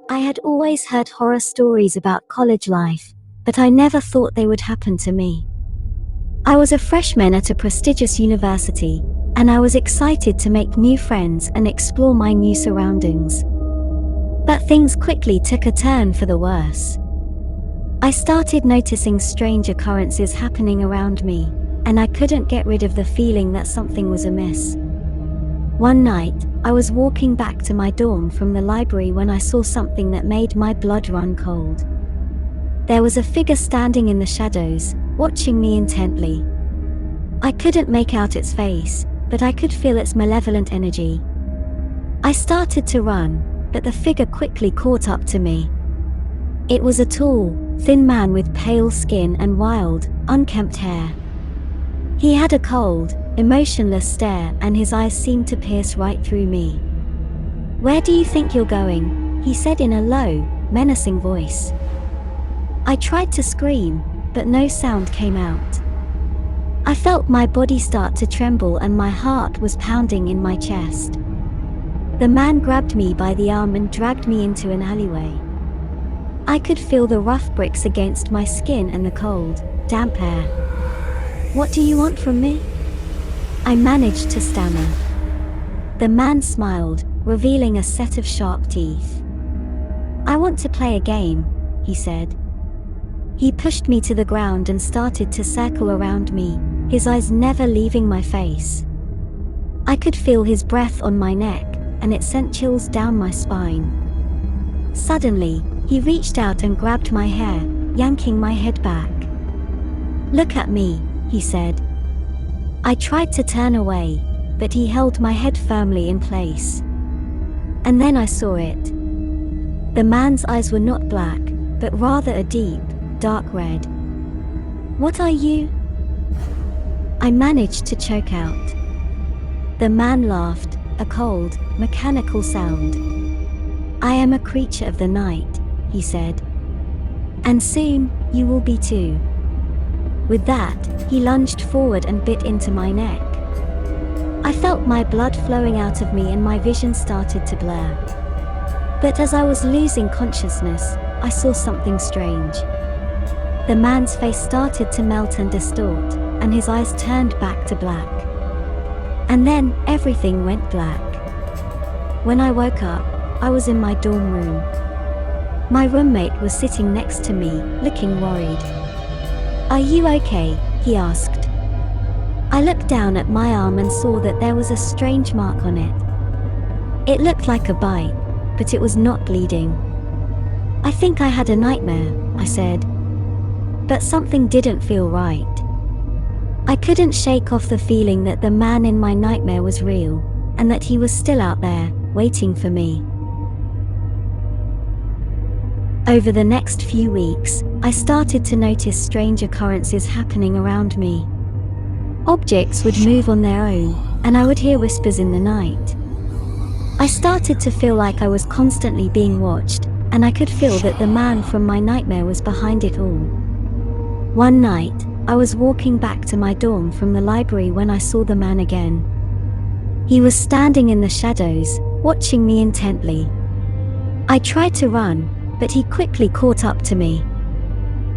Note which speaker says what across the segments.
Speaker 1: I had always heard horror stories about college life, but I never thought they would happen to me. I was a freshman at a prestigious university, and I was excited to make new friends and explore my new surroundings. But things quickly took a turn for the worse. I started noticing strange occurrences happening around me, and I couldn't get rid of the feeling that something was amiss. One night, I was walking back to my dorm from the library when I saw something that made my blood run cold. There was a figure standing in the shadows, watching me intently. I couldn't make out its face, but I could feel its malevolent energy. I started to run, but the figure quickly caught up to me. It was a tall, thin man with pale skin and wild, unkempt hair. He had a cold, emotionless stare, and his eyes seemed to pierce right through me. "Where do you think you're going?" he said in a low, menacing voice. I tried to scream, but no sound came out. I felt my body start to tremble and my heart was pounding in my chest. The man grabbed me by the arm and dragged me into an alleyway. I could feel the rough bricks against my skin and the cold, damp air. "What do you want from me?" I managed to stammer. The man smiled, revealing a set of sharp teeth. "I want to play a game," he said. He pushed me to the ground and started to circle around me, his eyes never leaving my face. I could feel his breath on my neck, and it sent chills down my spine. Suddenly, he reached out and grabbed my hair, yanking my head back. "Look at me," he said. I tried to turn away, but he held my head firmly in place. And then I saw it. The man's eyes were not black, but rather a deep, dark red. "What are you?" I managed to choke out. The man laughed, a cold, mechanical sound. "I am a creature of the night," he said. "And soon, you will be too." With that, he lunged forward and bit into my neck. I felt my blood flowing out of me and my vision started to blur. But as I was losing consciousness, I saw something strange. The man's face started to melt and distort, and his eyes turned back to black. And then, everything went black. When I woke up, I was in my dorm room. My roommate was sitting next to me, looking worried. "Are you okay?" he asked. I looked down at my arm and saw that there was a strange mark on it. It looked like a bite, but it was not bleeding. "I think I had a nightmare," I said. But something didn't feel right. I couldn't shake off the feeling that the man in my nightmare was real, and that he was still out there, waiting for me. Over the next few weeks, I started to notice strange occurrences happening around me. Objects would move on their own, and I would hear whispers in the night. I started to feel like I was constantly being watched, and I could feel that the man from my nightmare was behind it all. One night, I was walking back to my dorm from the library when I saw the man again. He was standing in the shadows, watching me intently. I tried to run, but he quickly caught up to me.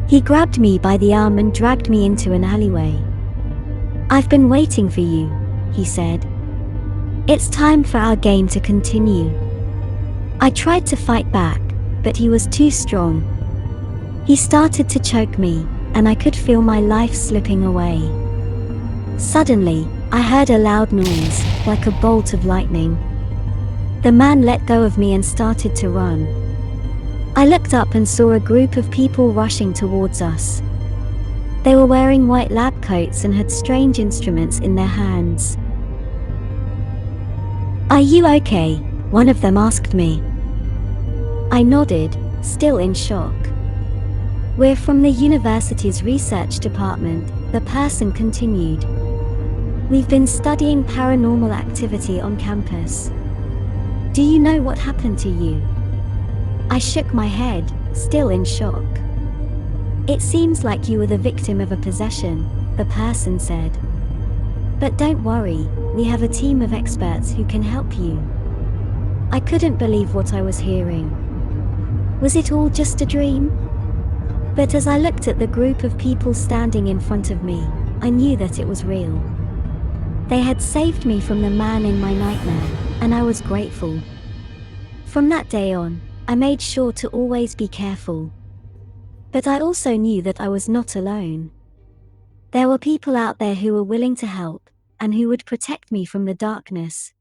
Speaker 1: He grabbed me by the arm and dragged me into an alleyway. "I've been waiting for you," he said. "It's time for our game to continue." I tried to fight back, but he was too strong. He started to choke me, and I could feel my life slipping away. Suddenly, I heard a loud noise, like a bolt of lightning. The man let go of me and started to run. I looked up and saw a group of people rushing towards us. They were wearing white lab coats and had strange instruments in their hands. "Are you okay?" one of them asked me. I nodded, still in shock. "We're from the university's research department," the person continued. "We've been studying paranormal activity on campus. Do you know what happened to you?" I shook my head, still in shock. "It seems like you were the victim of a possession," the person said. But don't worry, we have a team of experts who can help you. I couldn't believe what I was hearing. Was it all just a dream? But as I looked at the group of people standing in front of me, I knew that it was real. They had saved me from the man in my nightmare, and I was grateful. From that day on, I made sure to always be careful. But I also knew that I was not alone. There were people out there who were willing to help, and who would protect me from the darkness.